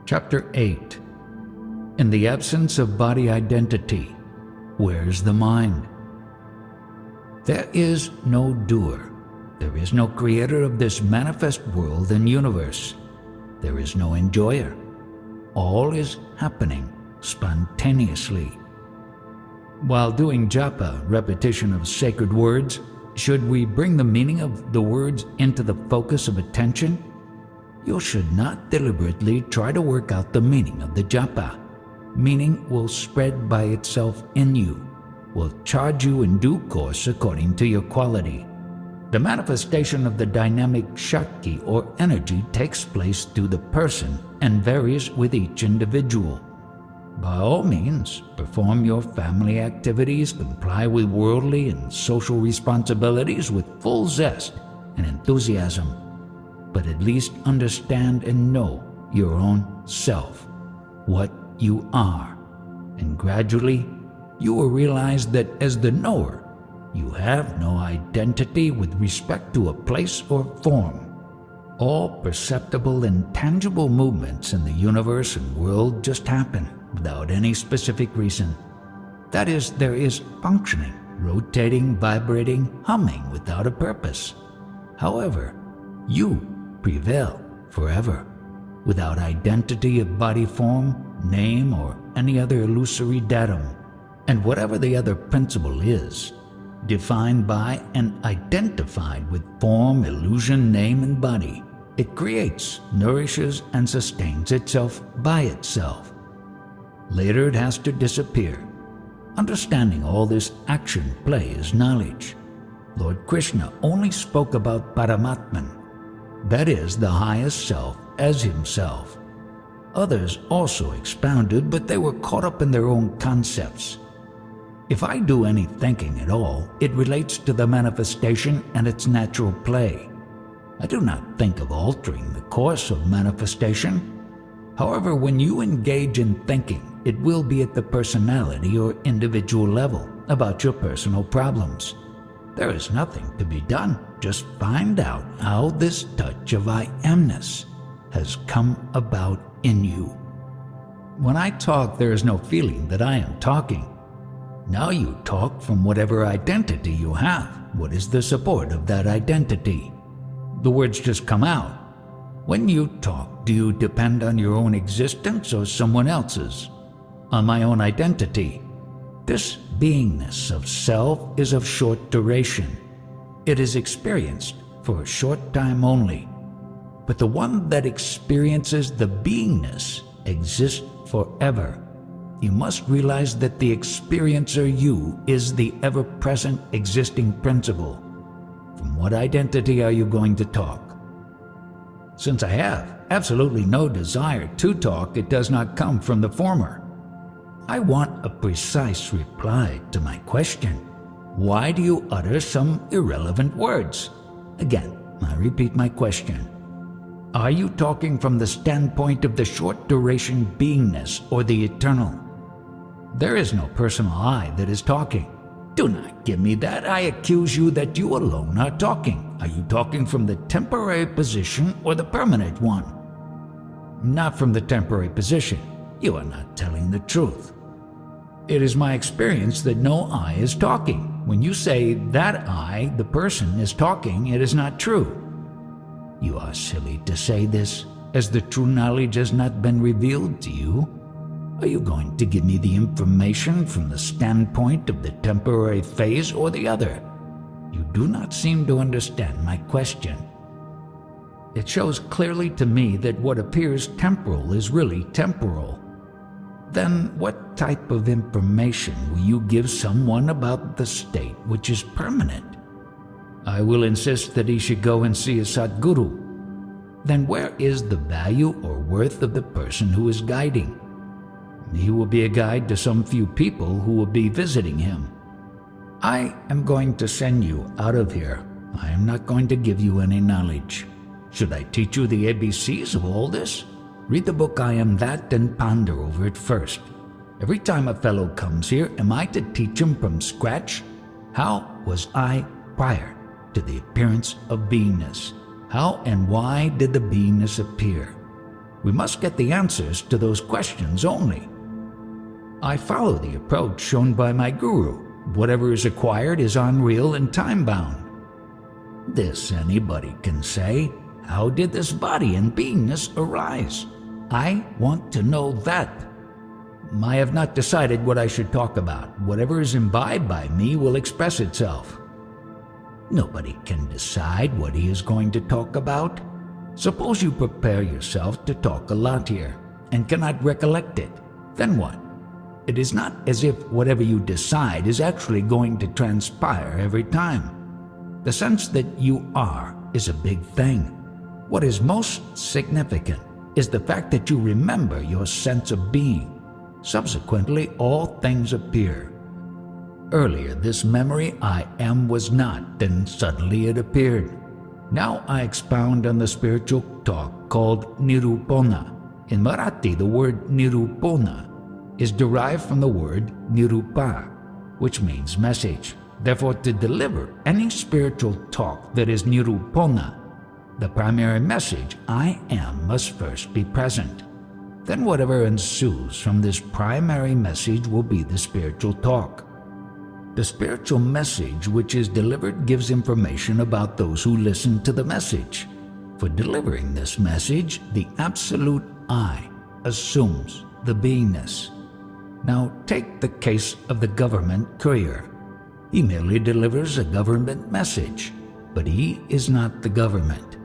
Chapter 8. In the absence of body identity, where's the mind? There is no doer. There is no creator of this manifest world and universe. There is no enjoyer. All is happening spontaneously. While doing japa, repetition of sacred words, should we bring the meaning of the words into the focus of attention? You should not deliberately try to work out the meaning of the japa. Meaning will spread by itself in you, will charge you in due course according to your quality. The manifestation of the dynamic Shakti or energy takes place through the person and varies with each individual. By all means, perform your family activities, comply with worldly and social responsibilities with full zest and enthusiasm, but at least understand and know your own self, what you are, and gradually you will realize that as the knower, you have no identity with respect to a place or form. All perceptible and tangible movements in the universe and world just happen without any specific reason. That is, there is functioning, rotating, vibrating, humming without a purpose. However, you prevail forever, without identity of body form, name, or any other illusory datum. And whatever the other principle is, defined by and identified with form, illusion, name, and body, it creates, nourishes, and sustains itself by itself. Later it has to disappear. Understanding all this action play is knowledge. Lord Krishna only spoke about Paramatman, that is, the highest self, as himself. Others also expounded, but they were caught up in their own concepts. If I do any thinking at all, it relates to the manifestation and its natural play. I do not think of altering the course of manifestation. However, when you engage in thinking, it will be at the personality or individual level about your personal problems. There is nothing to be done. Just find out how this touch of I amness has come about in you. When I talk, there is no feeling that I am talking. Now you talk from whatever identity you have. What is the support of that identity? The words just come out. When you talk, do you depend on your own existence or someone else's? On my own identity. This beingness of self is of short duration. It is experienced for a short time only. But the one that experiences the beingness exists forever. You must realize that the experiencer you is the ever-present existing principle. From what identity are you going to talk? Since I have absolutely no desire to talk, it does not come from the former. I want a precise reply to my question. Why do you utter some irrelevant words? Again, I repeat my question. Are you talking from the standpoint of the short-duration beingness or the eternal? There is no personal I that is talking. Do not give me that. I accuse you that you alone are talking. Are you talking from the temporary position or the permanent one? Not from the temporary position. You are not telling the truth. It is my experience that no I is talking. When you say that I, the person, is talking, it is not true. You are silly to say this, as the true knowledge has not been revealed to you. Are you going to give me the information from the standpoint of the temporary phase or the other? You do not seem to understand my question. It shows clearly to me that what appears temporal is really temporal. Then what type of information will you give someone about the state which is permanent? I will insist that he should go and see a Sadguru. Then where is the value or worth of the person who is guiding? He will be a guide to some few people who will be visiting him. I am going to send you out of here. I am not going to give you any knowledge. Should I teach you the ABCs of all this? Read the book I Am That and ponder over it first. Every time a fellow comes here, am I to teach him from scratch? How was I prior to the appearance of beingness? How and why did the beingness appear? We must get the answers to those questions only. I follow the approach shown by my guru. Whatever is acquired is unreal and time-bound. This anybody can say. How did this body and beingness arise? I want to know that. I have not decided what I should talk about. Whatever is imbibed by me will express itself. Nobody can decide what he is going to talk about. Suppose you prepare yourself to talk a lot here and cannot recollect it. Then what? It is not as if whatever you decide is actually going to transpire every time. The sense that you are is a big thing. What is most significant is the fact that you remember your sense of being. Subsequently, all things appear. Earlier, this memory I am was not, then suddenly it appeared. Now I expound on the spiritual talk called nirupana. In Marathi, the word nirupana is derived from the word nirupa, which means message. Therefore, to deliver any spiritual talk that is nirupana, the primary message, I am, must first be present. Then whatever ensues from this primary message will be the spiritual talk. The spiritual message which is delivered gives information about those who listen to the message. For delivering this message, the absolute I assumes the beingness. Now take the case of the government courier. He merely delivers a government message, but he is not the government.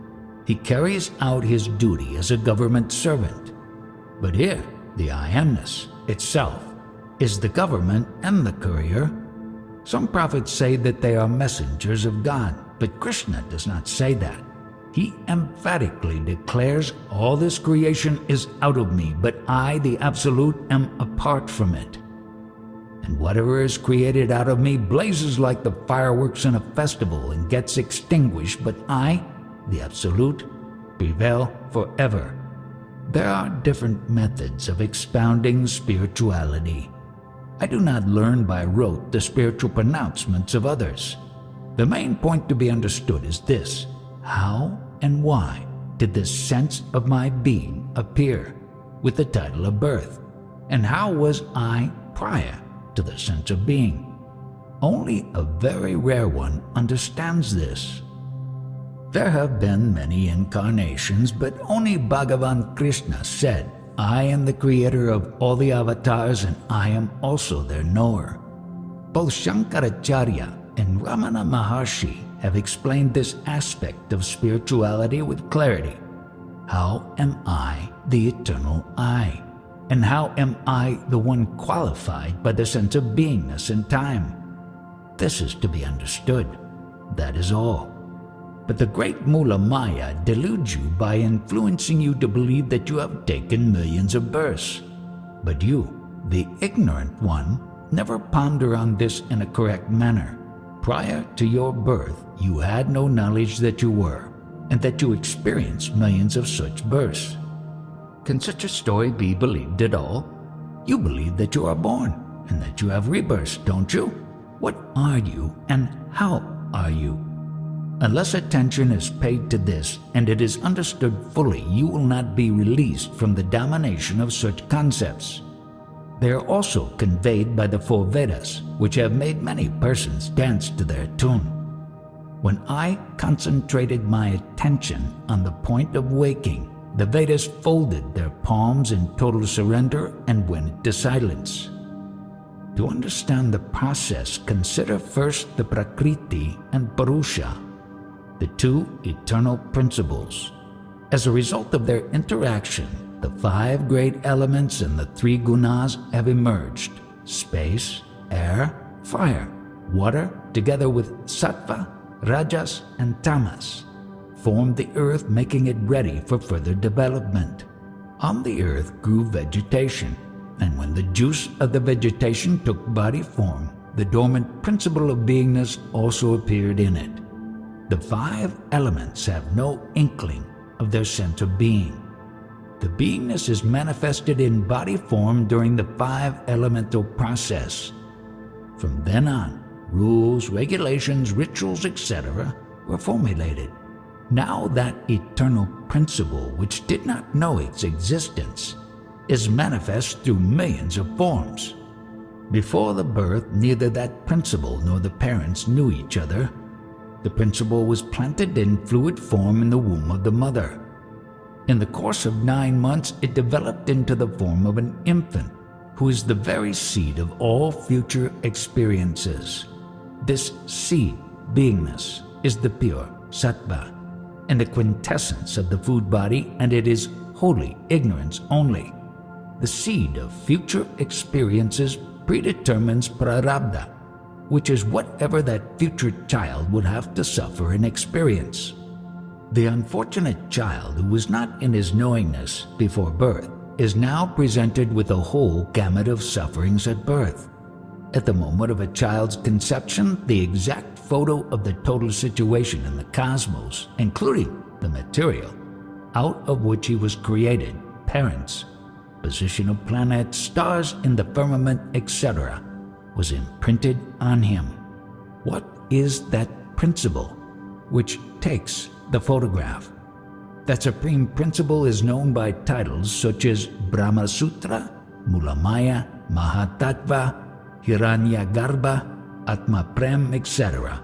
He carries out his duty as a government servant. But here, the I amness itself is the government and the courier. Some prophets say that they are messengers of God, but Krishna does not say that. He emphatically declares, all this creation is out of me, but I, the Absolute, am apart from it. And whatever is created out of me blazes like the fireworks in a festival and gets extinguished, but I, the Absolute, prevail forever. There are different methods of expounding spirituality. I do not learn by rote the spiritual pronouncements of others. The main point to be understood is this: how and why did this sense of my being appear with the title of birth? And how was I prior to the sense of being? Only a very rare one understands this. There have been many incarnations, but only Bhagavan Krishna said, I am the creator of all the avatars and I am also their knower. Both Shankaracharya and Ramana Maharshi have explained this aspect of spirituality with clarity. How am I the eternal I? And how am I the one qualified by the sense of beingness and time? This is to be understood. That is all. But the great Mula Maya deludes you by influencing you to believe that you have taken millions of births. But you, the ignorant one, never ponder on this in a correct manner. Prior to your birth, you had no knowledge that you were, and that you experienced millions of such births. Can such a story be believed at all? You believe that you are born, and that you have rebirths, don't you? What are you, and how are you? Unless attention is paid to this and it is understood fully, you will not be released from the domination of such concepts. They are also conveyed by the four Vedas, which have made many persons dance to their tune. When I concentrated my attention on the point of waking, the Vedas folded their palms in total surrender and went into silence. To understand the process, consider first the Prakriti and Purusha, the two eternal principles. As a result of their interaction, the five great elements and the three gunas have emerged: space, air, fire, water, together with sattva, rajas, and tamas, formed the earth, making it ready for further development. On the earth grew vegetation, and when the juice of the vegetation took body form, the dormant principle of beingness also appeared in it. The five elements have no inkling of their sense of being. The beingness is manifested in body form during the five elemental process. From then on, rules, regulations, rituals, etc. were formulated. Now that eternal principle which did not know its existence is manifest through millions of forms. Before the birth, neither that principle nor the parents knew each other. The principle was planted in fluid form in the womb of the mother. In the course of 9 months, it developed into the form of an infant, who is the very seed of all future experiences. This seed, beingness, is the pure sattva, and the quintessence of the food body, and it is wholly ignorance only. The seed of future experiences predetermines prarabdha, which is whatever that future child would have to suffer and experience. The unfortunate child who was not in his knowingness before birth is now presented with a whole gamut of sufferings at birth. At the moment of a child's conception, the exact photo of the total situation in the cosmos, including the material out of which he was created, parents, position of planets, stars in the firmament, etc., was imprinted on him. What is that principle which takes the photograph? That supreme principle is known by titles such as Brahma Sutra, Mulamaya, Mahatattva, Hiranyagarbha, Atma Prem, etc.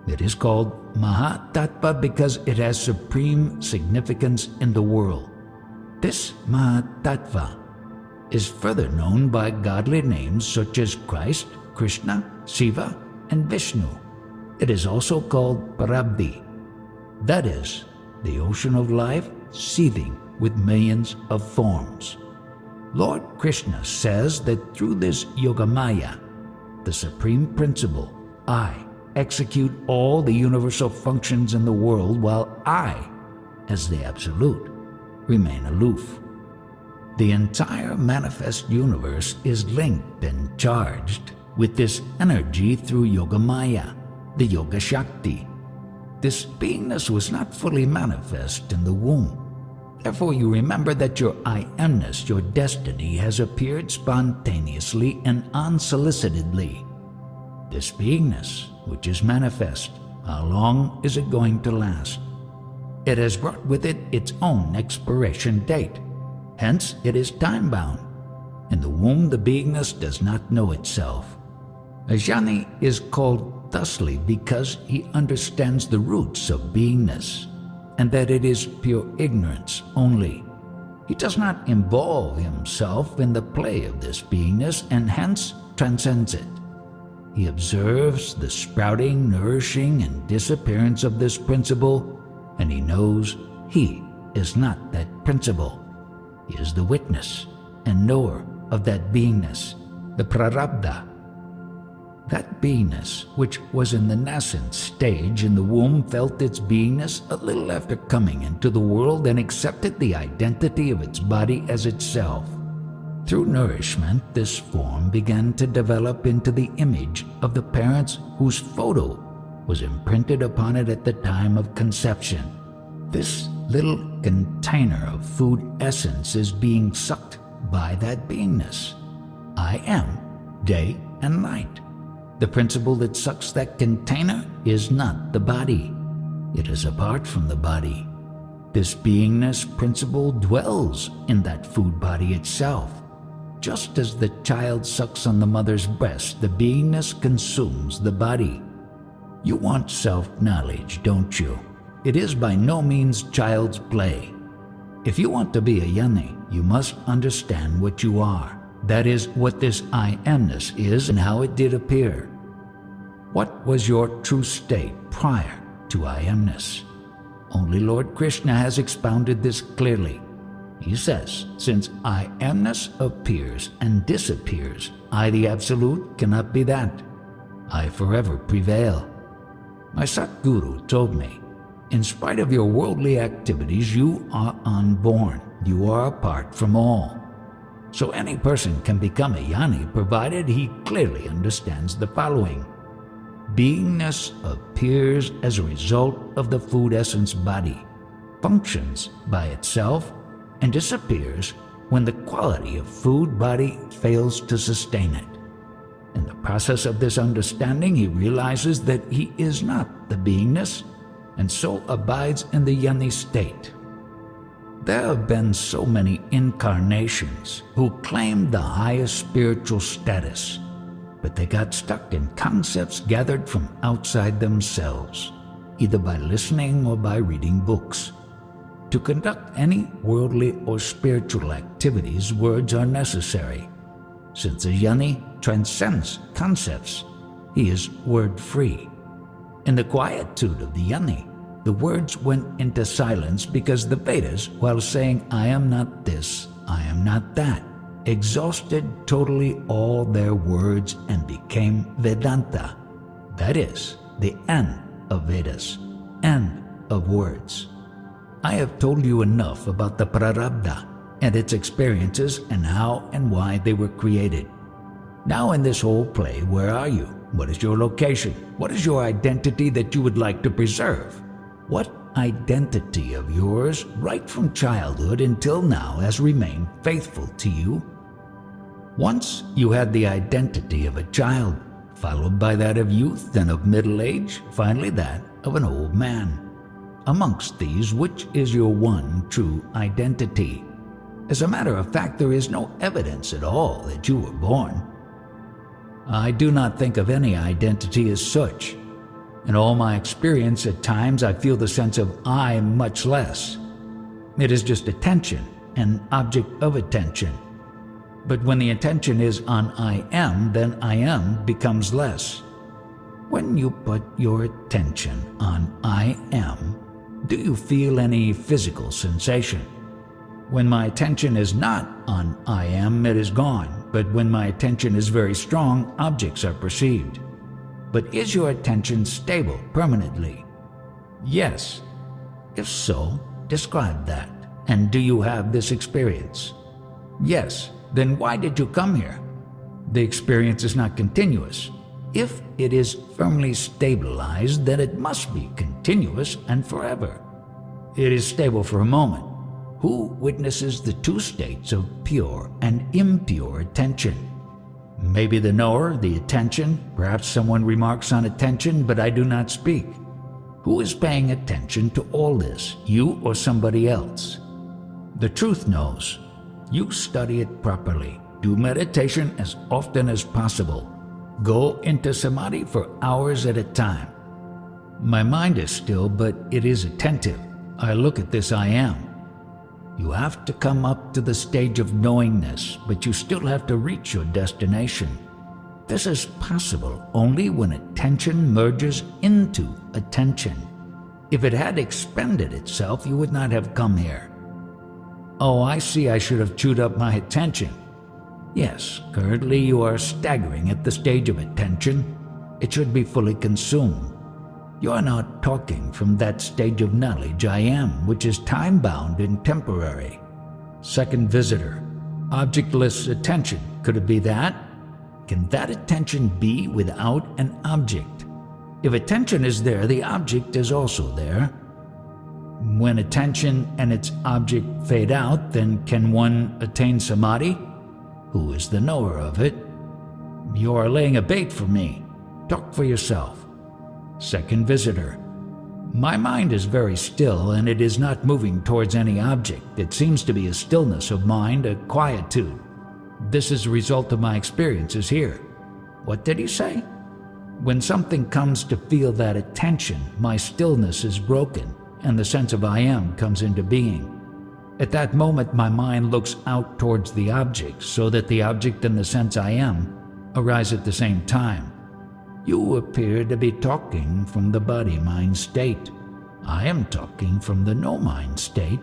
It is called Mahatattva because it has supreme significance in the world. This Mahatattva is further known by godly names such as Christ, Krishna, Shiva, and Vishnu. It is also called Parabdhi. That is, the ocean of life seething with millions of forms. Lord Krishna says that through this Yogamaya, the supreme principle, I execute all the universal functions in the world while I, as the Absolute, remain aloof. The entire manifest universe is linked and charged with this energy through Yogamaya, the Yoga Shakti. This beingness was not fully manifest in the womb. Therefore you remember that your I amness, your destiny, has appeared spontaneously and unsolicitedly. This beingness, which is manifest, how long is it going to last? It has brought with it its own expiration date. Hence, it is time-bound. In the womb, the beingness does not know itself. A jnani is called thusly because he understands the roots of beingness, and that it is pure ignorance only. He does not involve himself in the play of this beingness, and hence transcends it. He observes the sprouting, nourishing, and disappearance of this principle, and he knows he is not that principle. He is the witness and knower of that beingness, the prarabdha. That beingness, which was in the nascent stage in the womb, felt its beingness a little after coming into the world and accepted the identity of its body as itself. Through nourishment, this form began to develop into the image of the parents whose photo was imprinted upon it at the time of conception. This little container of food essence is being sucked by that beingness. I am day and night. The principle that sucks that container is not the body. It is apart from the body. This beingness principle dwells in that food body itself. Just as the child sucks on the mother's breast, the beingness consumes the body. You want self-knowledge, don't you? It is by no means child's play. If you want to be a jnani, you must understand what you are. That is, what this I amness is and how it did appear. What was your true state prior to I amness? Only Lord Krishna has expounded this clearly. He says, since I amness appears and disappears, I the Absolute cannot be that. I forever prevail. My Satguru told me, in spite of your worldly activities, you are unborn. You are apart from all. So any person can become a jnani provided he clearly understands the following. Beingness appears as a result of the food essence body, functions by itself, and disappears when the quality of food body fails to sustain it. In the process of this understanding, he realizes that he is not the beingness, and so abides in the Jhana state. There have been so many incarnations who claimed the highest spiritual status, but they got stuck in concepts gathered from outside themselves, either by listening or by reading books. To conduct any worldly or spiritual activities, words are necessary. Since the Jhana transcends concepts, he is word-free. In the quietude of the Jhana, the words went into silence because the Vedas, while saying, "I am not this, I am not that," exhausted totally all their words and became Vedanta. That is, the end of Vedas, end of words. I have told you enough about the prarabdha and its experiences and how and why they were created. Now in this whole play, where are you? What is your location? What is your identity that you would like to preserve? What identity of yours, right from childhood until now, has remained faithful to you? Once you had the identity of a child, followed by that of youth, then of middle age, finally that of an old man. Amongst these, which is your one true identity? As a matter of fact, there is no evidence at all that you were born. I do not think of any identity as such. In all my experience, at times I feel the sense of I much less. It is just attention, an object of attention. But when the attention is on I am, then I am becomes less. When you put your attention on I am, do you feel any physical sensation? When my attention is not on I am, it is gone. But when my attention is very strong, objects are perceived. But is your attention stable permanently? Yes. If so, describe that. And do you have this experience? Yes. Then why did you come here? The experience is not continuous. If it is firmly stabilized, then it must be continuous and forever. It is stable for a moment. Who witnesses the two states of pure and impure attention? Maybe the knower, the attention, perhaps someone remarks on attention, but I do not speak. Who is paying attention to all this, you or somebody else? The truth knows. You study it properly. Do meditation as often as possible. Go into samadhi for hours at a time. My mind is still, but it is attentive. I look at this I am. You have to come up to the stage of knowingness, but you still have to reach your destination. This is possible only when attention merges into attention. If it had expended itself, you would not have come here. Oh, I see, I should have chewed up my attention. Yes, currently you are staggering at the stage of attention. It should be fully consumed. You are not talking from that stage of knowledge I am, which is time-bound and temporary. Second visitor, objectless attention. Could it be that? Can that attention be without an object? If attention is there, the object is also there. When attention and its object fade out, then can one attain samadhi? Who is the knower of it? You are laying a bait for me. Talk for yourself. Second visitor. My mind is very still and it is not moving towards any object. It seems to be a stillness of mind, a quietude. This is a result of my experiences here. What did he say? When something comes to feel that attention, my stillness is broken and the sense of I am comes into being. At that moment, my mind looks out towards the object so that the object and the sense I am arise at the same time. You appear to be talking from the body-mind state. I am talking from the no-mind state.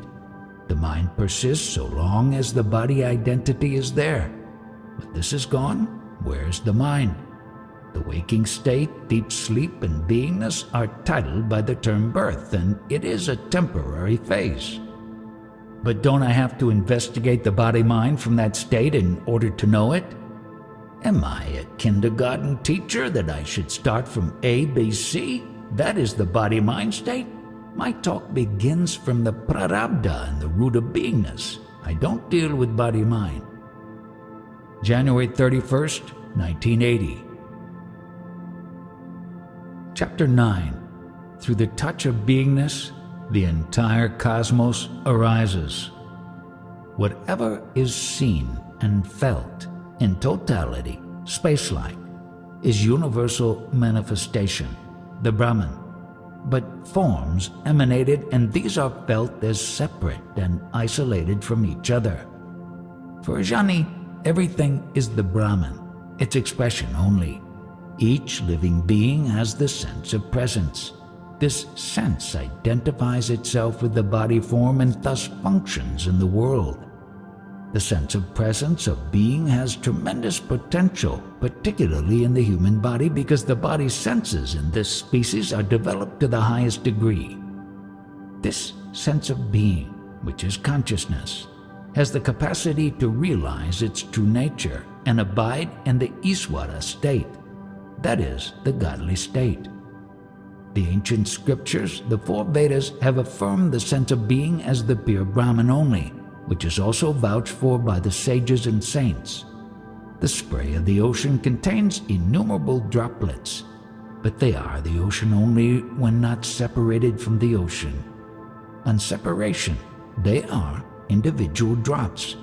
The mind persists so long as the body identity is there. But this is gone, where's the mind? The waking state, deep sleep, and beingness are titled by the term birth, and it is a temporary phase. But don't I have to investigate the body-mind from that state in order to know it? Am I a kindergarten teacher that I should start from A, B, C? That is the body-mind state. My talk begins from the prarabdha and the root of beingness. I don't deal with body-mind. January 31st, 1980. Chapter 9. through the touch of beingness, the entire cosmos arises. Whatever is seen and felt in totality, space-like, is universal manifestation, the Brahman. But forms emanated, and these are felt as separate and isolated from each other. For a jnani, everything is the Brahman, its expression only. Each living being has the sense of presence. This sense identifies itself with the body form and thus functions in the world. The sense of presence of being has tremendous potential, particularly in the human body, because the body's senses in this species are developed to the highest degree. This sense of being, which is consciousness, has the capacity to realize its true nature and abide in the Iswara state, that is, the godly state. The ancient scriptures, the four Vedas, have affirmed the sense of being as the pure Brahman only, which is also vouched for by the sages and saints. The spray of the ocean contains innumerable droplets, but they are the ocean only when not separated from the ocean. On separation, they are individual drops.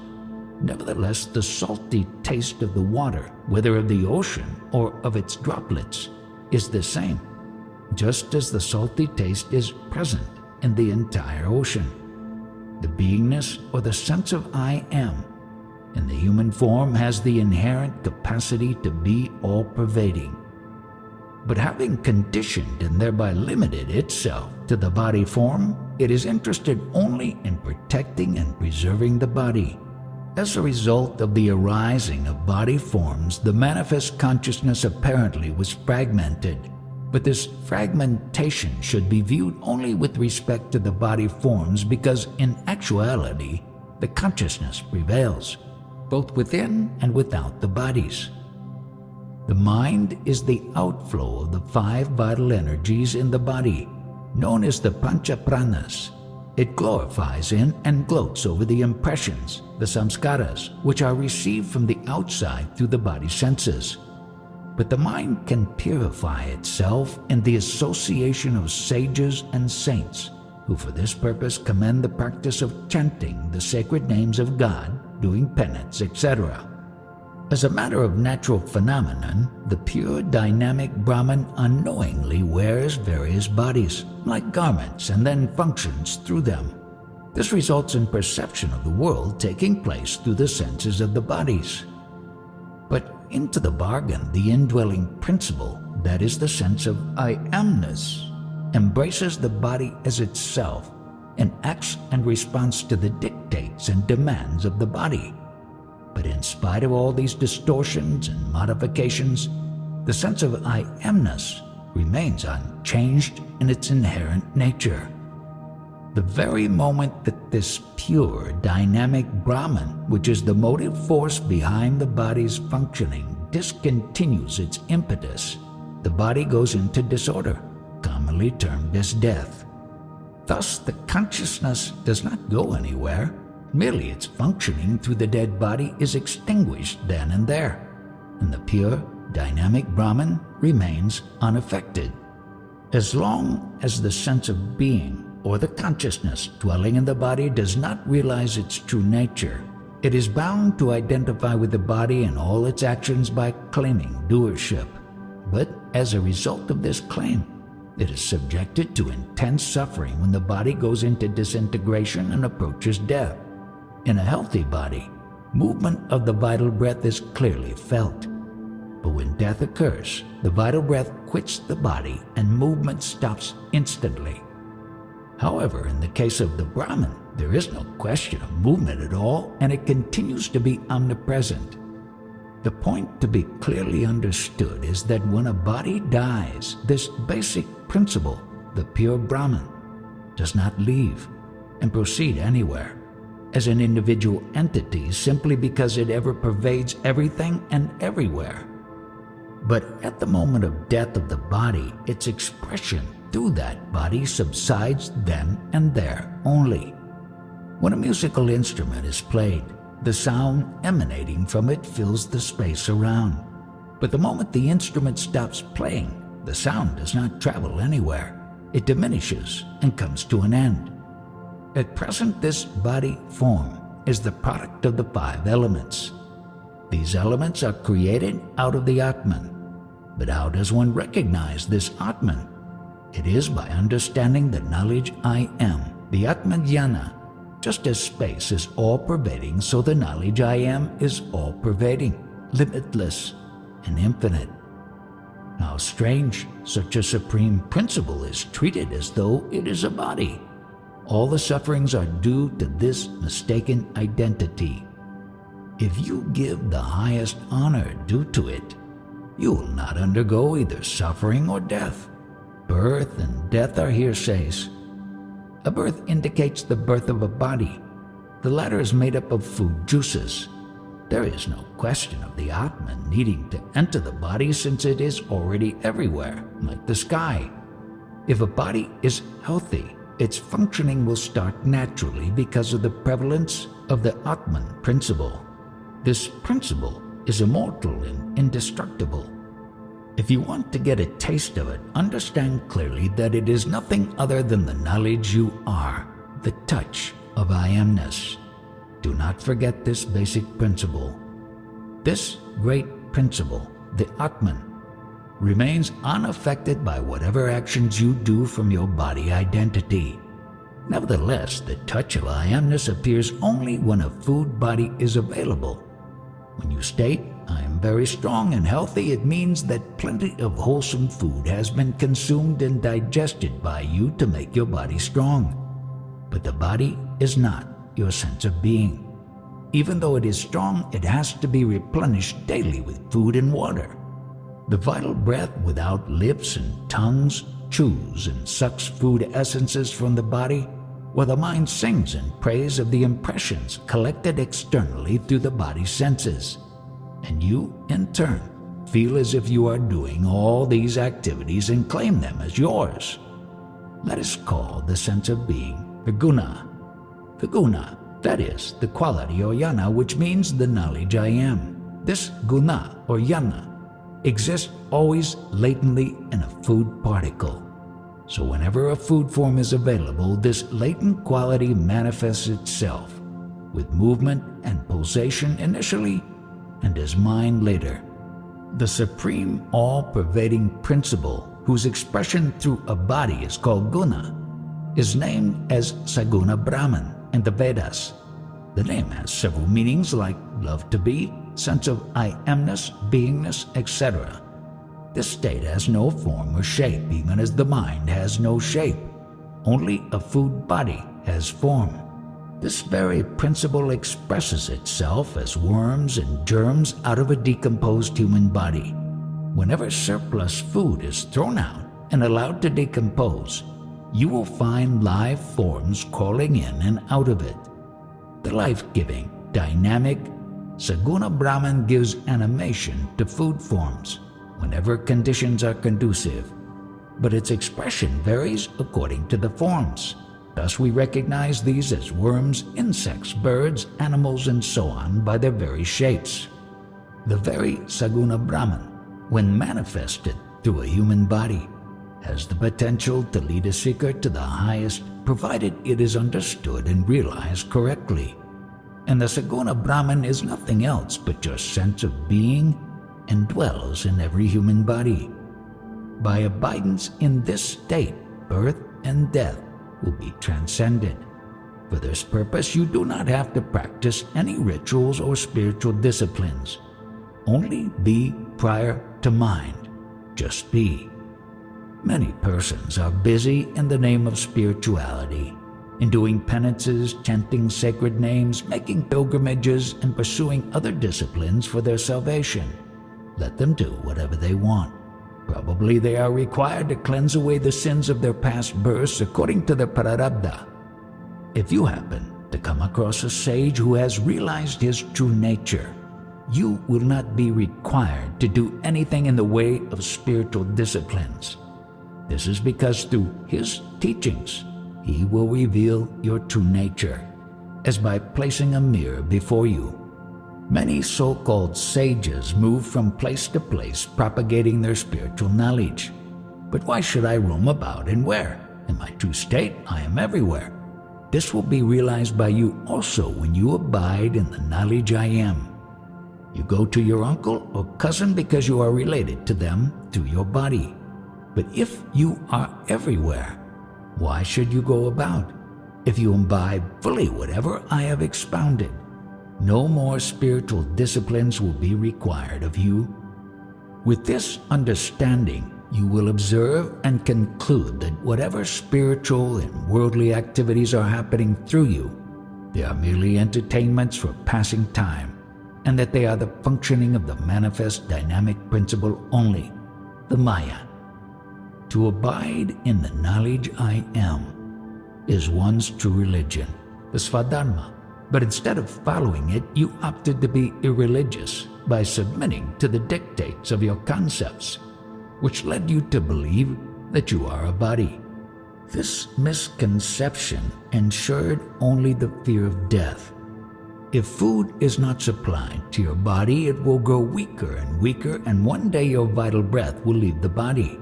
Nevertheless, the salty taste of the water, whether of the ocean or of its droplets, is the same, just as the salty taste is present in the entire ocean. The beingness or the sense of I am in the human form has the inherent capacity to be all-pervading. But having conditioned and thereby limited itself to the body form, it is interested only in protecting and preserving the body. As a result of the arising of body forms, the manifest consciousness apparently was fragmented. But this fragmentation should be viewed only with respect to the body forms, because in actuality, the consciousness prevails, both within and without the bodies. The mind is the outflow of the five vital energies in the body, known as the Pancha Pranas. It glorifies in and gloats over the impressions, the samskaras, which are received from the outside through the body senses. But the mind can purify itself in the association of sages and saints, who for this purpose commend the practice of chanting the sacred names of God, doing penance, etc. As a matter of natural phenomenon, the pure dynamic Brahman unknowingly wears various bodies, like garments, and then functions through them. This results in perception of the world taking place through the senses of the bodies. But into the bargain, the indwelling principle, that is the sense of I amness, embraces the body as itself and acts and responds to the dictates and demands of the body. But in spite of all these distortions and modifications, the sense of I amness remains unchanged in its inherent nature. The very moment that this pure, dynamic Brahman, which is the motive force behind the body's functioning, discontinues its impetus, the body goes into disorder, commonly termed as death. Thus, the consciousness does not go anywhere. Merely its functioning through the dead body is extinguished then and there, and the pure, dynamic Brahman remains unaffected. As long as the sense of being, or the consciousness dwelling in the body, does not realize its true nature, it is bound to identify with the body and all its actions by claiming doership. But as a result of this claim, it is subjected to intense suffering when the body goes into disintegration and approaches death. In a healthy body, movement of the vital breath is clearly felt. But when death occurs, the vital breath quits the body and movement stops instantly. However, in the case of the Brahman, there is no question of movement at all, and it continues to be omnipresent. The point to be clearly understood is that when a body dies, this basic principle, the pure Brahman, does not leave and proceed anywhere as an individual entity simply because it ever pervades everything and everywhere. But at the moment of death of the body, its expression through that body subsides then and there only. When a musical instrument is played, the sound emanating from it fills the space around. But the moment the instrument stops playing, the sound does not travel anywhere. it diminishes and comes to an end. At present, this body form is the product of the 5 elements. These elements are created out of the Atman. But how does one recognize this Atman? It is by understanding the knowledge I am, the Atman Jhana. Just as space is all-pervading, so the knowledge I am is all-pervading, limitless, and infinite. How strange, such a supreme principle is treated as though it is a body. All the sufferings are due to this mistaken identity. If you give the highest honor due to it, you will not undergo either suffering or death. Birth and death are hearsays. A birth indicates the birth of a body. The latter is made up of food juices. There is no question of the Atman needing to enter the body since it is already everywhere, like the sky. If a body is healthy, its functioning will start naturally because of the prevalence of the Atman principle. This principle is immortal and indestructible. If you want to get a taste of it, understand clearly that it is nothing other than the knowledge you are, the touch of I amness. Do not forget this basic principle. This great principle, the Atman, remains unaffected by whatever actions you do from your body identity. Nevertheless, the touch of I amness appears only when a food body is available. When you state, I am very strong and healthy, it means that plenty of wholesome food has been consumed and digested by you to make your body strong. But the body is not your sense of being. Even though it is strong, it has to be replenished daily with food and water. The vital breath without lips and tongues chews and sucks food essences from the body, while the mind sings in praise of the impressions collected externally through the body's senses. And you, in turn, feel as if you are doing all these activities and claim them as yours. Let us call the sense of being the guna. The guna, that is, the quality or jnana, which means the knowledge I am. This guna or jnana exists always latently in a food particle. So whenever a food form is available, this latent quality manifests itself with movement and pulsation initially and as mind later. The supreme all-pervading principle, whose expression through a body is called guna, is named as Saguna Brahman in the Vedas. The name has several meanings like love to be, sense of I amness, beingness, etc. This state has no form or shape, even as the mind has no shape. Only a food body has form. This very principle expresses itself as worms and germs out of a decomposed human body. Whenever surplus food is thrown out and allowed to decompose, you will find live forms crawling in and out of it. The life-giving, dynamic Saguna Brahman gives animation to food forms whenever conditions are conducive, but its expression varies according to the forms. Thus we recognize these as worms, insects, birds, animals, and so on by their very shapes. The very Saguna Brahman, when manifested through a human body, has the potential to lead a seeker to the highest, provided it is understood and realized correctly. And the Saguna Brahman is nothing else but your sense of being and dwells in every human body. By abidance in this state, birth and death will be transcended. For this purpose, you do not have to practice any rituals or spiritual disciplines. Only be prior to mind. Just be. Many persons are busy in the name of spirituality, in doing penances, chanting sacred names, making pilgrimages, and pursuing other disciplines for their salvation. Let them do whatever they want. Probably they are required to cleanse away the sins of their past births according to their prarabdha. If you happen to come across a sage who has realized his true nature, you will not be required to do anything in the way of spiritual disciplines. This is because through his teachings, he will reveal your true nature, as by placing a mirror before you. Many so-called sages move from place to place propagating their spiritual knowledge. But why should I roam about and where? In my true state, I am everywhere. This will be realized by you also when you abide in the knowledge I am. You go to your uncle or cousin because you are related to them through your body. But if you are everywhere, why should you go about? If you imbibe fully whatever I have expounded, no more spiritual disciplines will be required of you. With this understanding, you will observe and conclude that whatever spiritual and worldly activities are happening through you, they are merely entertainments for passing time, and that they are the functioning of the manifest dynamic principle only, the Maya. To abide in the knowledge I am is one's true religion, the Svadharma. But instead of following it, you opted to be irreligious by submitting to the dictates of your concepts, which led you to believe that you are a body. This misconception ensured only the fear of death. If food is not supplied to your body, it will grow weaker and weaker, and one day your vital breath will leave the body.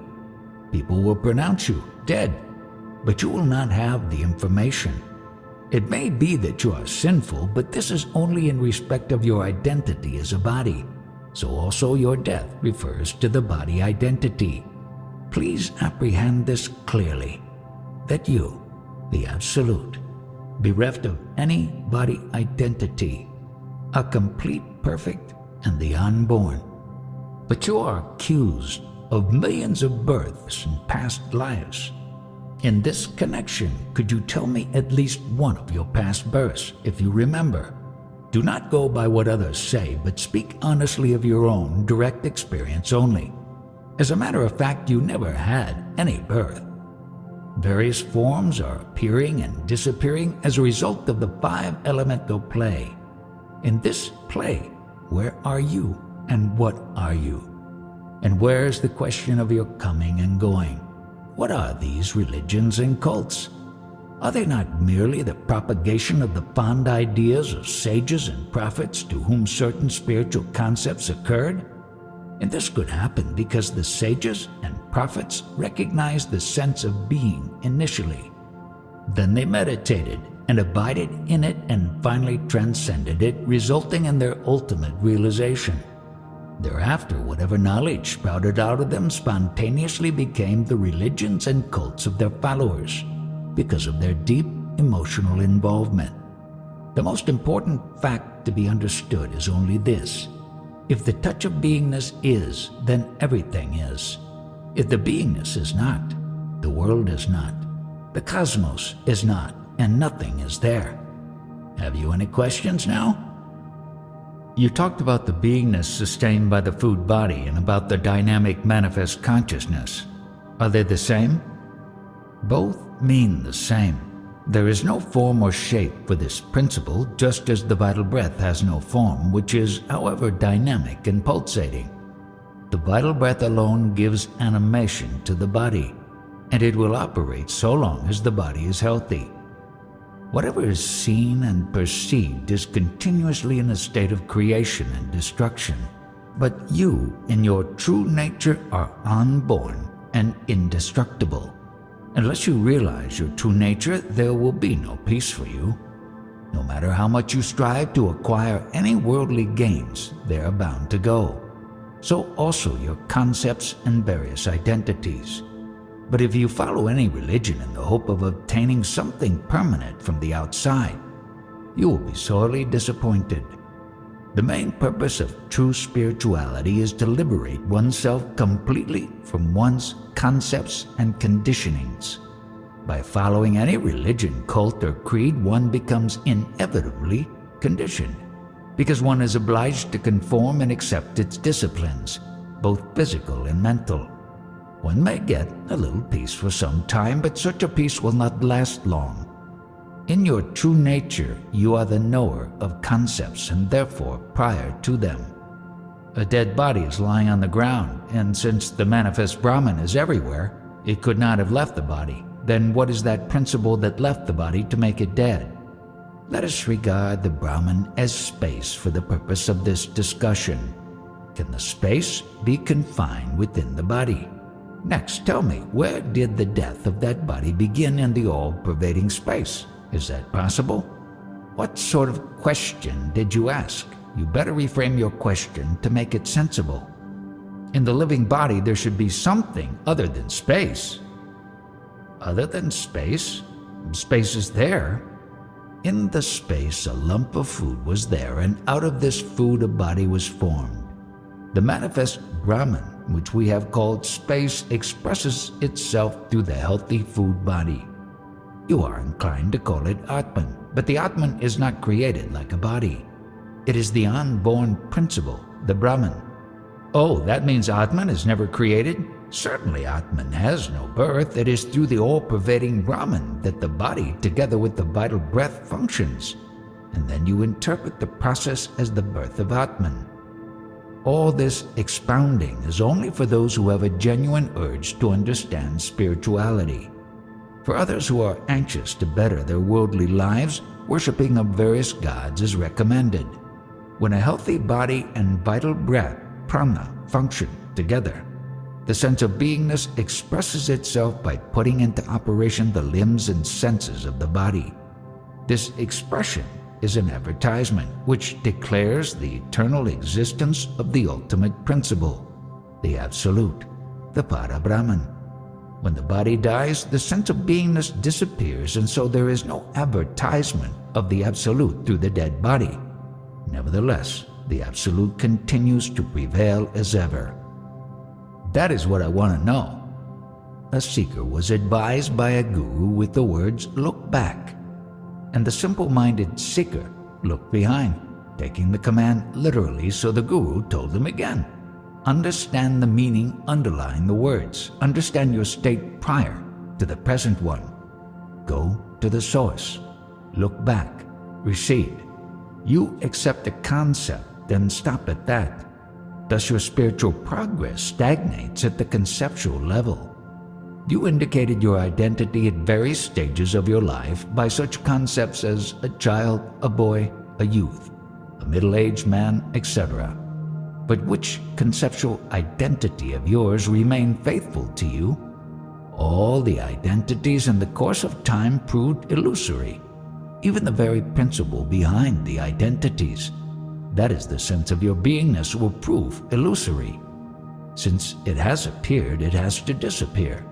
People will pronounce you dead, but you will not have the information. It may be that you are sinful, but this is only in respect of your identity as a body. So also your death refers to the body identity. Please apprehend this clearly, that you, the Absolute, bereft of any body identity, are complete, perfect, and the unborn. But you are accused of millions of births and past lives. In this connection, could you tell me at least one of your past births, if you remember? Do not go by what others say, but speak honestly of your own direct experience only. As a matter of fact, you never had any birth. Various forms are appearing and disappearing as a result of the 5 elemental play. In this play, where are you and what are you? And where is the question of your coming and going? What are these religions and cults? Are they not merely the propagation of the fond ideas of sages and prophets to whom certain spiritual concepts occurred? And this could happen because the sages and prophets recognized the sense of being initially. Then they meditated and abided in it and finally transcended it, resulting in their ultimate realization. Thereafter, whatever knowledge sprouted out of them spontaneously became the religions and cults of their followers, because of their deep emotional involvement. The most important fact to be understood is only this: if the touch of beingness is, then everything is. If the beingness is not, the world is not, the cosmos is not, and nothing is there. Have you any questions now? You talked about the beingness sustained by the food body and about the dynamic manifest consciousness. Are they the same? Both mean the same. There is no form or shape for this principle, just as the vital breath has no form, which is, however, dynamic and pulsating. The vital breath alone gives animation to the body, and it will operate so long as the body is healthy. Whatever is seen and perceived is continuously in a state of creation and destruction. But you, in your true nature, are unborn and indestructible. Unless you realize your true nature, there will be no peace for you. No matter how much you strive to acquire any worldly gains, they are bound to go. So also your concepts and various identities. But if you follow any religion in the hope of obtaining something permanent from the outside, you will be sorely disappointed. The main purpose of true spirituality is to liberate oneself completely from one's concepts and conditionings. By following any religion, cult, or creed, one becomes inevitably conditioned, because one is obliged to conform and accept its disciplines, both physical and mental. One may get a little peace for some time, but such a peace will not last long. In your true nature, you are the knower of concepts and therefore prior to them. A dead body is lying on the ground, and since the manifest Brahman is everywhere, it could not have left the body. Then what is that principle that left the body to make it dead? Let us regard the Brahman as space for the purpose of this discussion. Can the space be confined within the body? Next, tell me, where did the death of that body begin in the all-pervading space? Is that possible? What sort of question did you ask? You better reframe your question to make it sensible. In the living body, there should be something other than space. Other than space? Space is there. In the space, a lump of food was there, and out of this food a body was formed. The manifest Brahman, which we have called space, expresses itself through the healthy food body. You are inclined to call it Atman, but the Atman is not created like a body. It is the unborn principle, the Brahman. Oh, that means Atman is never created? Certainly Atman has no birth. It is through the all-pervading Brahman that the body, together with the vital breath, functions. And then you interpret the process as the birth of Atman. All this expounding is only for those who have a genuine urge to understand spirituality. For others who are anxious to better their worldly lives, worshipping of various gods is recommended. When a healthy body and vital breath, prana, function together, the sense of beingness expresses itself by putting into operation the limbs and senses of the body. This expression is an advertisement which declares the eternal existence of the ultimate principle, the Absolute, the Para Brahman. When the body dies, the sense of beingness disappears, and so there is no advertisement of the Absolute through the dead body. Nevertheless, the Absolute continues to prevail as ever. That is what I want to know. A seeker was advised by a guru with the words, "Look back." And the simple-minded seeker looked behind, taking the command literally, so the guru told him again, "Understand the meaning underlying the words. Understand your state prior to the present one. Go to the source. Look back. Recede. You accept the concept, then stop at that. Thus your spiritual progress stagnates at the conceptual level. You indicated your identity at various stages of your life by such concepts as a child, a boy, a youth, a middle-aged man, etc. But which conceptual identity of yours remained faithful to you? All the identities in the course of time proved illusory. Even the very principle behind the identities, that is the sense of your beingness, will prove illusory. Since it has appeared, it has to disappear.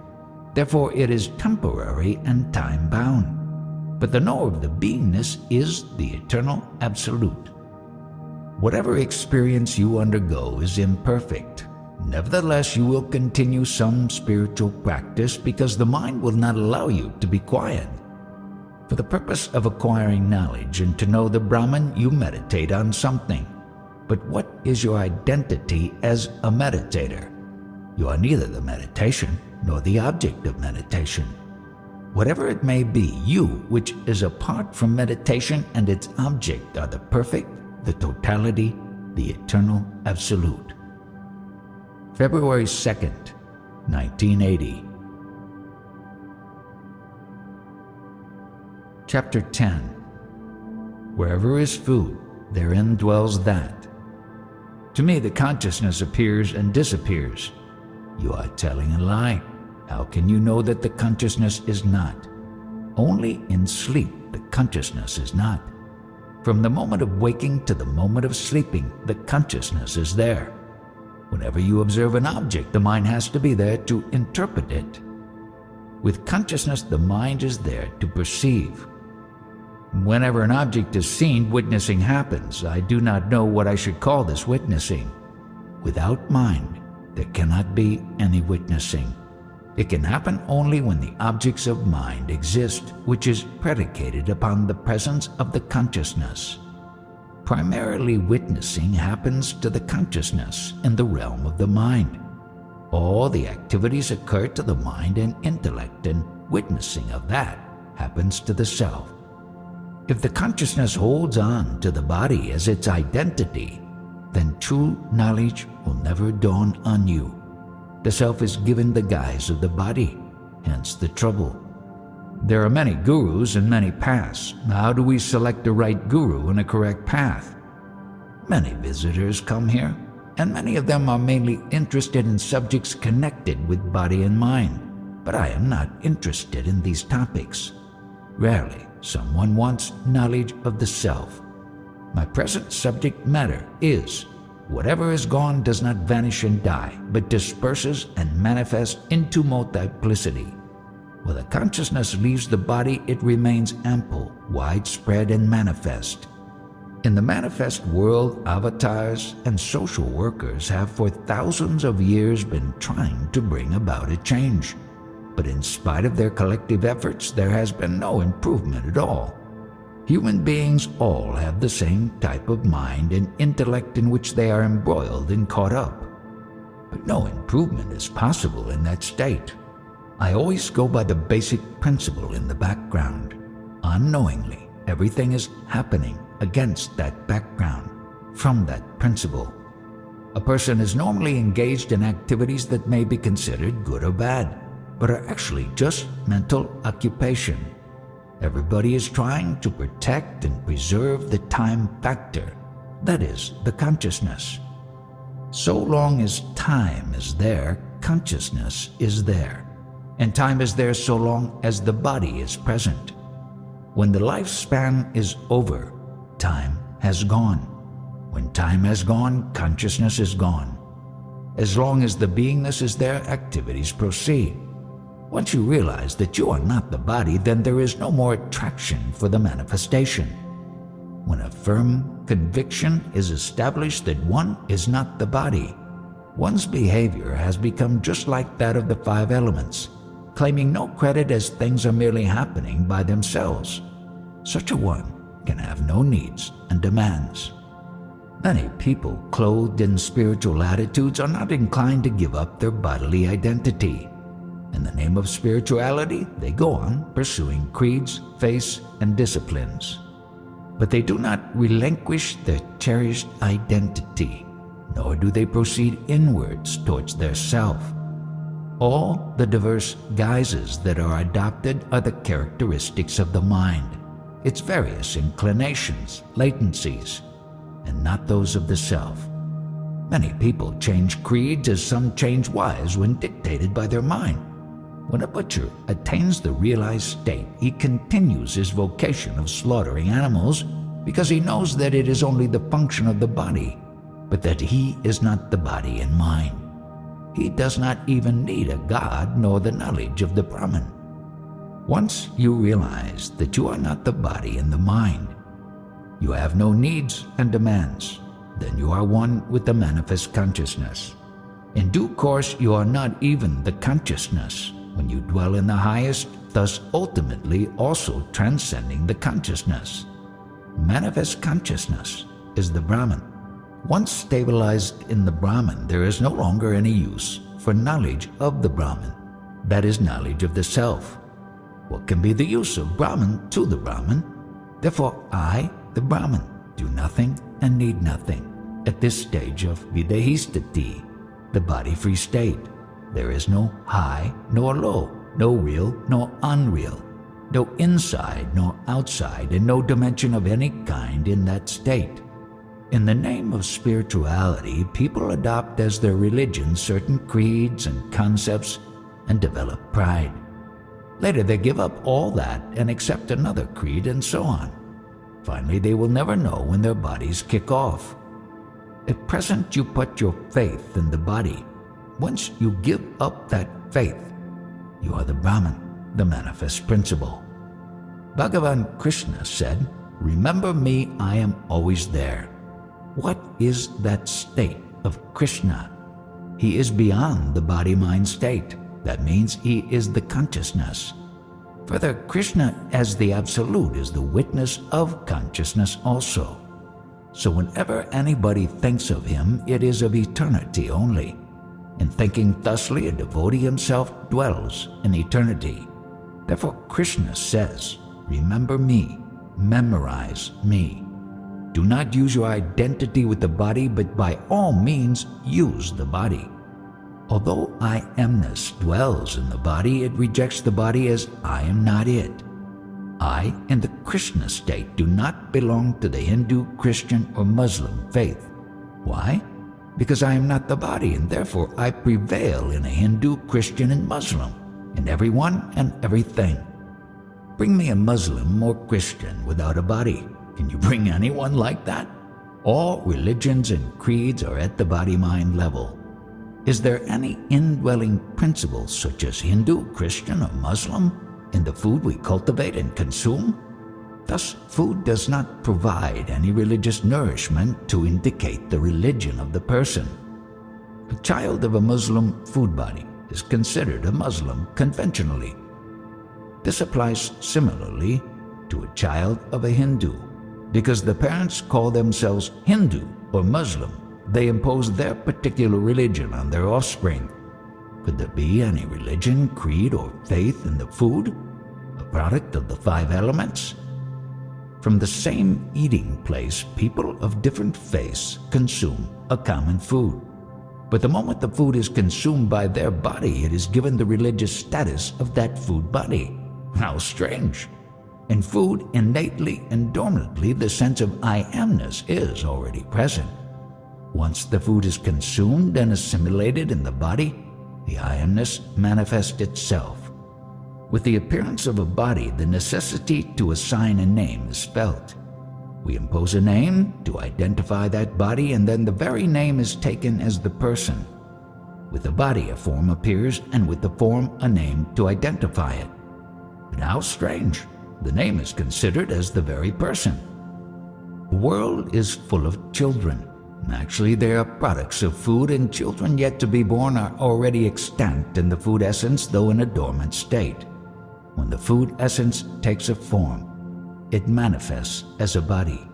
Therefore it is temporary and time-bound. But the knower of the beingness is the eternal Absolute. Whatever experience you undergo is imperfect. Nevertheless, you will continue some spiritual practice because the mind will not allow you to be quiet. For the purpose of acquiring knowledge and to know the Brahman, you meditate on something. But what is your identity as a meditator? You are neither the meditation nor the object of meditation. Whatever it may be, you, which is apart from meditation and its object, are the perfect, the totality, the eternal Absolute. February 2nd, 1980. Chapter 10. Wherever is food, therein dwells that. To me the consciousness appears and disappears. You are telling a lie. How can you know that the consciousness is not? Only in sleep the consciousness is not. From the moment of waking to the moment of sleeping, the consciousness is there. Whenever you observe an object, the mind has to be there to interpret it. With consciousness, the mind is there to perceive. Whenever an object is seen, witnessing happens. I do not know what I should call this witnessing. Without mind, there cannot be any witnessing. It can happen only when the objects of mind exist, which is predicated upon the presence of the consciousness. Primarily, witnessing happens to the consciousness in the realm of the mind. All the activities occur to the mind and intellect, and witnessing of that happens to the self. If the consciousness holds on to the body as its identity, then true knowledge will never dawn on you. The self is given the guise of the body, hence the trouble. There are many gurus and many paths. How do we select the right guru and a correct path? Many visitors come here. and many of them are mainly interested in subjects connected with body and mind. But I am not interested in these topics. Rarely someone wants knowledge of the self. My present subject matter is, whatever is gone does not vanish and die, but disperses and manifests into multiplicity. When the consciousness leaves the body, it remains ample, widespread, and manifest. In the manifest world, avatars and social workers have for thousands of years been trying to bring about a change. But in spite of their collective efforts, there has been no improvement at all. Human beings all have the same type of mind and intellect in which they are embroiled and caught up. But no improvement is possible in that state. I always go by the basic principle in the background. Unknowingly, everything is happening against that background, from that principle. A person is normally engaged in activities that may be considered good or bad, but are actually just mental occupation. Everybody is trying to protect and preserve the time factor, that is, the consciousness. So long as time is there, consciousness is there. And time is there so long as the body is present. When the lifespan is over, time has gone. When time has gone, consciousness is gone. As long as the beingness is there, activities proceed. Once you realize that you are not the body, then there is no more attraction for the manifestation. When a firm conviction is established that one is not the body, one's behavior has become just like that of the five elements, claiming no credit as things are merely happening by themselves. Such a one can have no needs and demands. Many people clothed in spiritual attitudes are not inclined to give up their bodily identity. In the name of spirituality, they go on pursuing creeds, faiths, and disciplines. But they do not relinquish their cherished identity, nor do they proceed inwards towards their self. All the diverse guises that are adopted are the characteristics of the mind, its various inclinations, latencies, and not those of the self. Many people change creeds as some change wives when dictated by their mind. When a butcher attains the realized state, he continues his vocation of slaughtering animals because he knows that it is only the function of the body, but that he is not the body and mind. He does not even need a god nor the knowledge of the Brahman. Once you realize that you are not the body and the mind, you have no needs and demands, then you are one with the manifest consciousness. In due course, you are not even the consciousness when you dwell in the highest, thus ultimately also transcending the consciousness. Manifest consciousness is the Brahman. Once stabilized in the Brahman, there is no longer any use for knowledge of the Brahman, that is, knowledge of the self. What can be the use of Brahman to the Brahman? Therefore I, the Brahman, do nothing and need nothing. At this stage of videhistati, the body-free state, there is no high nor low, no real nor unreal, no inside nor outside, and no dimension of any kind in that state. In the name of spirituality, people adopt as their religion certain creeds and concepts and develop pride. Later they give up all that and accept another creed and so on. Finally, they will never know when their bodies kick off. At present, you put your faith in the body. Once you give up that faith, you are the Brahman, the manifest principle. Bhagavan Krishna said, "Remember me, I am always there." What is that state of Krishna? He is beyond the body-mind state. That means he is the consciousness. Further, Krishna as the Absolute is the witness of consciousness also. So whenever anybody thinks of him, it is of eternity only. In thinking thusly, a devotee himself dwells in eternity. Therefore Krishna says, "Remember me, memorize me." Do not use your identity with the body, but by all means use the body. Although I amness dwells in the body, it rejects the body as I am not it. I, in the Krishna state, do not belong to the Hindu, Christian, or Muslim faith. Why? because I am not the body, and therefore I prevail in a Hindu, Christian, and Muslim, in everyone and everything. Bring me a Muslim or Christian without a body. Can you bring anyone like that? All religions and creeds are at the body-mind level. Is there any indwelling principle such as Hindu, Christian, or Muslim in the food we cultivate and consume? Thus, food does not provide any religious nourishment to indicate the religion of the person. A child of a Muslim food body is considered a Muslim conventionally. This applies similarly to a child of a Hindu. Because the parents call themselves Hindu or Muslim, they impose their particular religion on their offspring. Could there be any religion, creed, or faith in the food, a product of the 5 elements? From the same eating place, people of different faiths consume a common food. But the moment the food is consumed by their body, it is given the religious status of that food body. How strange! In food, innately and dormantly, the sense of I-amness is already present. Once the food is consumed and assimilated in the body, the I-amness manifests itself. With the appearance of a body, the necessity to assign a name is felt. We impose a name to identify that body, and then the very name is taken as the person. With the body, a form appears, and with the form, a name to identify it. But how strange! The name is considered as the very person. The world is full of children. Actually, they are products of food, and children yet to be born are already extant in the food essence, though in a dormant state. When the food essence takes a form, it manifests as a body,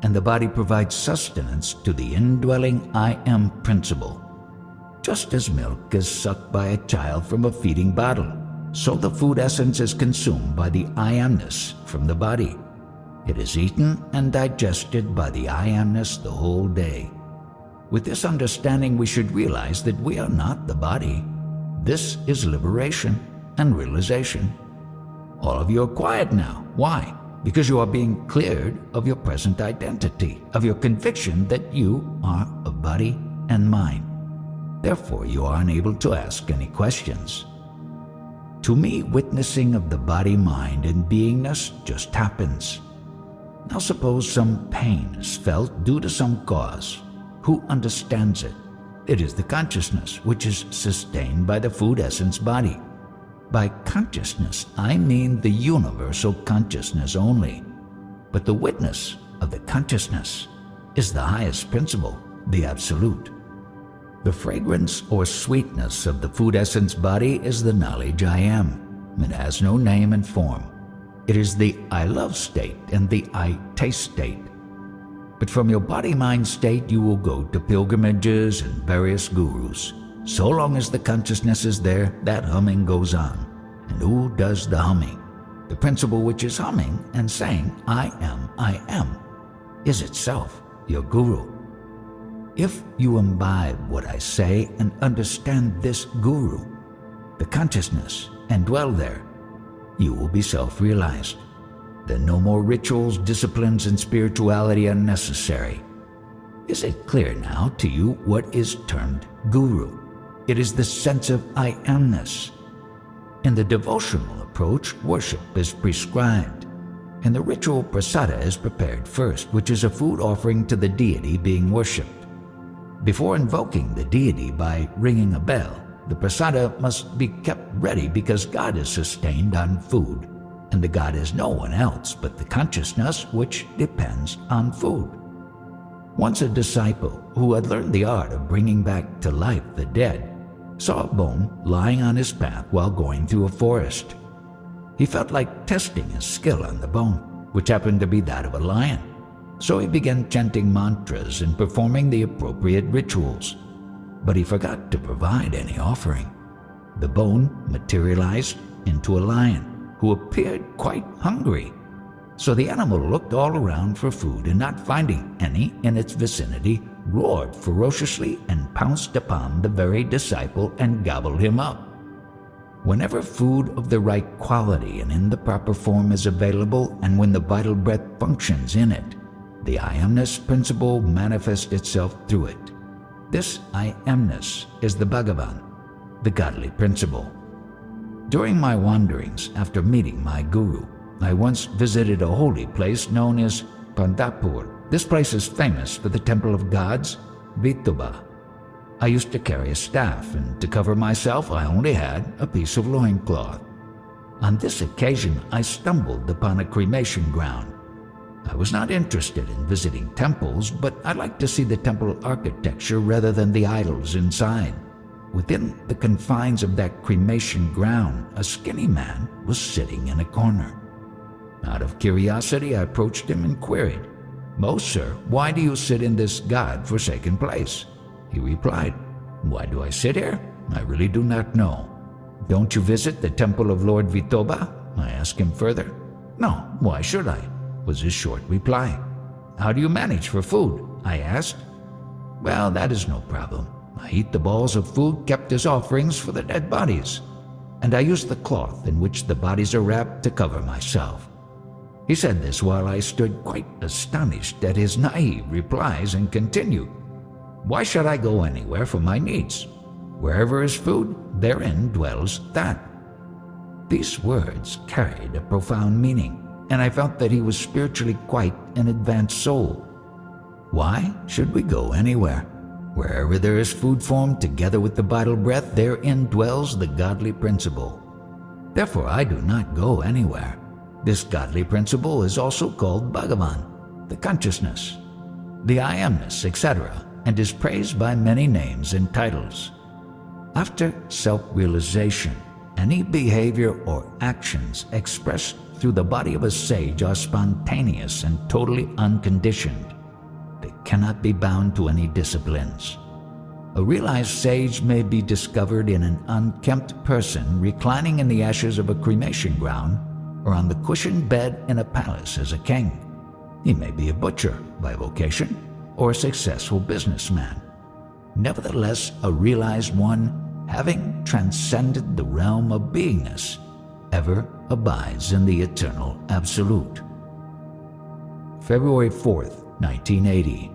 and the body provides sustenance to the indwelling I Am principle. Just as milk is sucked by a child from a feeding bottle, so the food essence is consumed by the I Amness from the body. It is eaten and digested by the I Amness the whole day. With this understanding, we should realize that we are not the body. This is liberation and realization. All of you are quiet now. Why? Because you are being cleared of your present identity, of your conviction that you are a body and mind. Therefore, you are unable to ask any questions. To me, witnessing of the body, mind, and beingness just happens. Now suppose some pain is felt due to some cause. Who understands it? It is the consciousness, which is sustained by the food essence body. By consciousness, I mean the universal consciousness only. But the witness of the consciousness is the highest principle, the absolute. The fragrance or sweetness of the food essence body is the knowledge I am. It has no name and form. It is the I love state and the I taste state. But from your body-mind state you will go to pilgrimages and various gurus. So long as the consciousness is there, that humming goes on. And who does the humming? The principle which is humming and saying, I am, is itself your guru. If you imbibe what I say and understand this guru, the consciousness, and dwell there, you will be self-realized. Then no more rituals, disciplines, and spirituality are necessary. Is it clear now to you what is termed guru? It is the sense of I amness. In the devotional approach, worship is prescribed. In the ritual, prasada is prepared first, which is a food offering to the deity being worshipped. Before invoking the deity by ringing a bell, the prasada must be kept ready because God is sustained on food, and the God is no one else but the consciousness which depends on food. Once a disciple who had learned the art of bringing back to life the dead saw a bone lying on his path while going through a forest. He felt like testing his skill on the bone, which happened to be that of a lion. So he began chanting mantras and performing the appropriate rituals. But he forgot to provide any offering. The bone materialized into a lion, who appeared quite hungry. So the animal looked all around for food, and not finding any in its vicinity, roared ferociously and pounced upon the very disciple and gobbled him up. Whenever food of the right quality and in the proper form is available, and when the vital breath functions in it, the I amness principle manifests itself through it. This I amness is the Bhagavan, the godly principle. During my wanderings after meeting my guru, I once visited a holy place known as Pandapur. This place is famous for the temple of gods, Vithoba. I used to carry a staff, and to cover myself I only had a piece of loincloth. On this occasion I stumbled upon a cremation ground. I was not interested in visiting temples, but I liked to see the temple architecture rather than the idols inside. Within the confines of that cremation ground, a skinny man was sitting in a corner. Out of curiosity, I approached him and queried, "Most sir, why do you sit in this God-forsaken place?" He replied, "Why do I sit here? I really do not know." "Don't you visit the temple of Lord Vithoba?" I asked him further. "No, why should I?" was his short reply. "How do you manage for food?" I asked. "Well, that is no problem. I eat the balls of food kept as offerings for the dead bodies, and I use the cloth in which the bodies are wrapped to cover myself." He said this while I stood quite astonished at his naive replies and continued, "Why should I go anywhere for my needs? Wherever is food, therein dwells that." These words carried a profound meaning, and I felt that he was spiritually quite an advanced soul. Why should we go anywhere? Wherever there is food formed together with the vital breath, therein dwells the godly principle. Therefore I do not go anywhere. This godly principle is also called Bhagavan, the consciousness, the I amness, etc., and is praised by many names and titles. After self-realization, any behavior or actions expressed through the body of a sage are spontaneous and totally unconditioned. They cannot be bound to any disciplines. A realized sage may be discovered in an unkempt person reclining in the ashes of a cremation ground or on the cushioned bed in a palace as a king. He may be a butcher by vocation or a successful businessman. Nevertheless, a realized one, having transcended the realm of beingness, ever abides in the eternal absolute. February 4th, 1980.